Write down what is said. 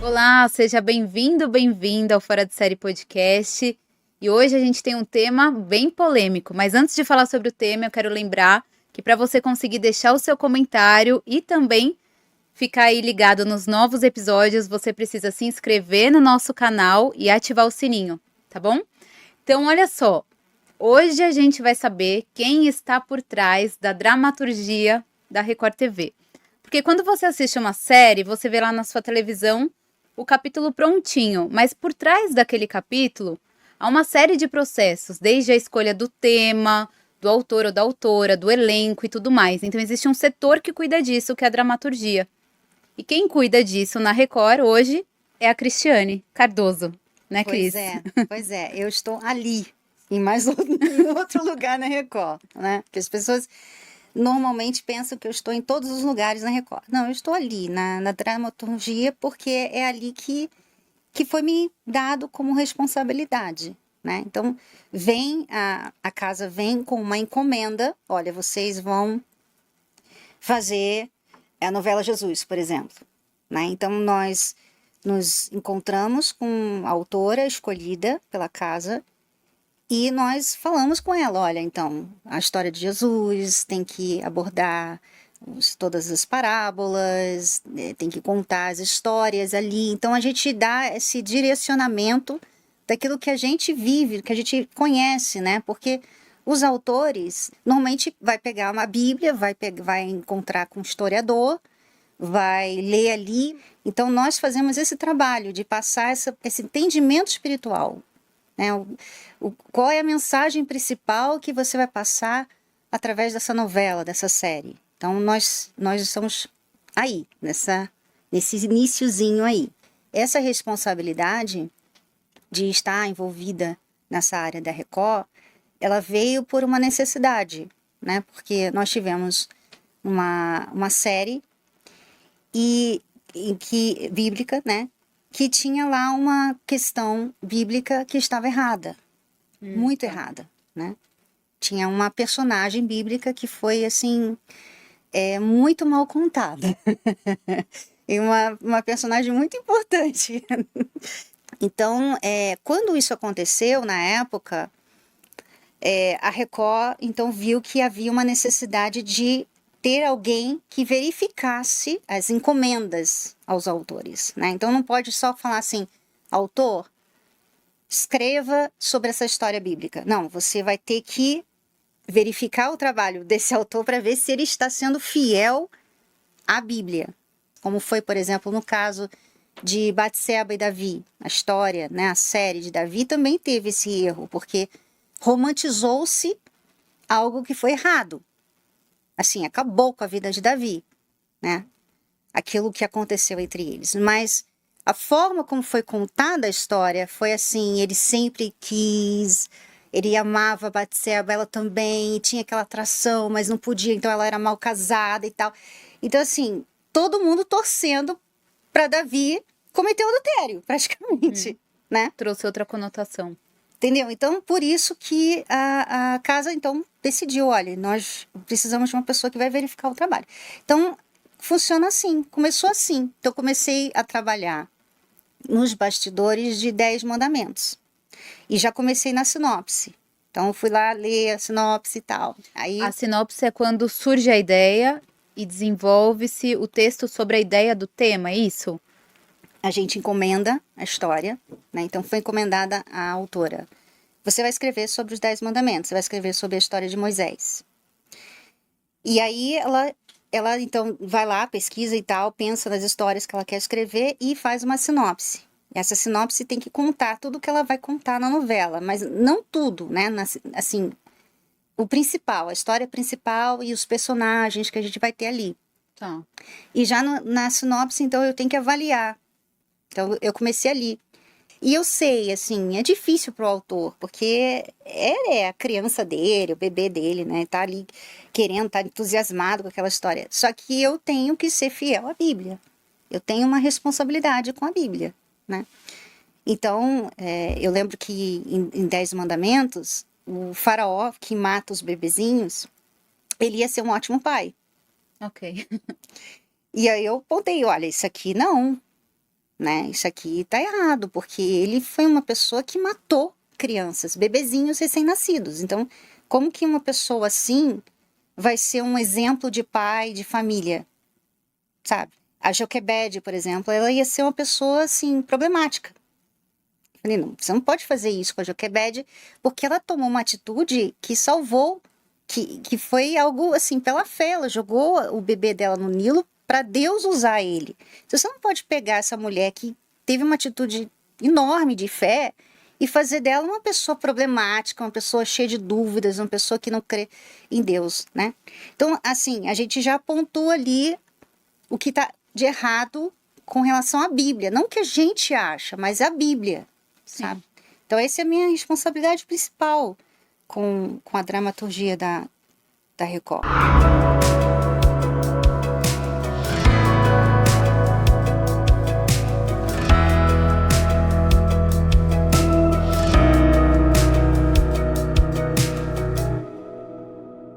Olá, seja bem-vindo, bem-vinda ao Fora de Série Podcast. E hoje a gente tem um tema bem polêmico, mas antes de falar sobre o tema, eu quero lembrar que para você conseguir deixar o seu comentário e também ficar aí ligado nos novos episódios, você precisa se inscrever no nosso canal e ativar o sininho, tá bom? Então, olha só, hoje a gente vai saber quem está por trás da dramaturgia da Record TV. Porque quando você assiste uma série, você vê lá na sua televisão o capítulo prontinho, mas por trás daquele capítulo há uma série de processos, desde a escolha do tema, do autor ou da autora, do elenco e tudo mais. Então existe um setor que cuida disso, que é a dramaturgia. E quem cuida disso na Record hoje é a Cristiane Cardoso, né, Pois Cris? é, pois é. Eu estou ali, em mais em outro lugar na Record, né? Porque as pessoas normalmente pensam que eu estou em todos os lugares na Record. Não, eu estou ali, na dramaturgia, porque é ali que foi me dado como responsabilidade, né? Então, a casa vem com uma encomenda. Olha, vocês vão fazer a novela Jesus, por exemplo, né? Então, nós nos encontramos com a autora escolhida pela casa e nós falamos com ela, olha, então, a história de Jesus tem que abordar todas as parábolas, tem que contar as histórias ali. Então, a gente dá esse direcionamento daquilo que a gente vive, que a gente conhece, né? Porque os autores normalmente vai pegar uma Bíblia, vai encontrar com um historiador, vai ler ali. Então, nós fazemos esse trabalho de passar esse entendimento espiritual, né? Qual é a mensagem principal que você vai passar através dessa novela, dessa série? Então, nós estamos aí, nesse iniciozinho aí. Essa responsabilidade de estar envolvida nessa área da Record, ela veio por uma necessidade, né? Porque nós tivemos uma série bíblica, né? Que tinha lá uma questão bíblica que estava errada, muito errada, né? Tinha uma personagem bíblica que foi, assim, muito mal contada. E uma personagem muito importante. Então, quando isso aconteceu, na época, a Record, então, viu que havia uma necessidade de ter alguém que verificasse as encomendas aos autores, né? Então, não pode só falar assim, autor, escreva sobre essa história bíblica. Não, você vai ter que verificar o trabalho desse autor para ver se ele está sendo fiel à Bíblia. Como foi, por exemplo, no caso de Batseba e Davi. A história, né, a série de Davi também teve esse erro, porque romantizou-se algo que foi errado. Assim, acabou com a vida de Davi, né? Aquilo que aconteceu entre eles. Mas a forma como foi contada a história foi assim, ele sempre quis, ele amava Batseba, ela também, tinha aquela atração, mas não podia, então ela era mal casada e tal. Então, assim, todo mundo torcendo para Davi cometer o adultério, praticamente, né? Trouxe outra conotação. Entendeu? Então, por isso que a casa, então, decidiu, olha, nós precisamos de uma pessoa que vai verificar o trabalho. Então, funciona assim, começou assim. Então, eu comecei a trabalhar nos bastidores de 10 mandamentos. E já comecei na sinopse. Então, eu fui lá ler a sinopse e tal. Aí, A sinopse é quando surge a ideia e desenvolve-se o texto sobre a ideia do tema, é isso? a gente encomenda a história, né? Então, foi encomendada à autora. Você vai escrever sobre os 10 mandamentos, você vai escrever sobre a história de Moisés. E aí, ela então vai lá, pesquisa e tal, pensa nas histórias que ela quer escrever e faz uma sinopse. Essa sinopse tem que contar tudo que ela vai contar na novela, mas não tudo, né? Assim, o principal, a história principal e os personagens que a gente vai ter ali. Tá. E já na sinopse, então, eu tenho que avaliar. Então, eu comecei ali. E eu sei, assim, é difícil pro autor, porque é a criança dele, o bebê dele, né? Tá ali querendo, tá entusiasmado com aquela história. Só que eu tenho que ser fiel à Bíblia. Eu tenho uma responsabilidade com a Bíblia, né? Então, eu lembro que em 10 Mandamentos, o faraó que mata os bebezinhos, ele ia ser um ótimo pai. Ok. E aí eu apontei, olha, isso aqui não. né? Isso aqui tá errado, porque ele foi uma pessoa que matou crianças, bebezinhos recém-nascidos. Então, como que uma pessoa assim vai ser um exemplo de pai, de família, sabe? A Joquebede, por exemplo, ela ia ser uma pessoa, assim, problemática. Eu falei, não, você não pode fazer isso com a Joquebede, porque ela tomou uma atitude que salvou, que foi algo, assim, pela fé. Ela jogou o bebê dela no Nilo para Deus usar ele. Então, você não pode pegar essa mulher que teve uma atitude enorme de fé e fazer dela uma pessoa problemática, uma pessoa cheia de dúvidas, uma pessoa que não crê em Deus, né? Então, assim, a gente já apontou ali o que está de errado com relação à Bíblia. Não o que a gente acha, mas a Bíblia, sabe? Então, essa é a minha responsabilidade principal com a dramaturgia da Record.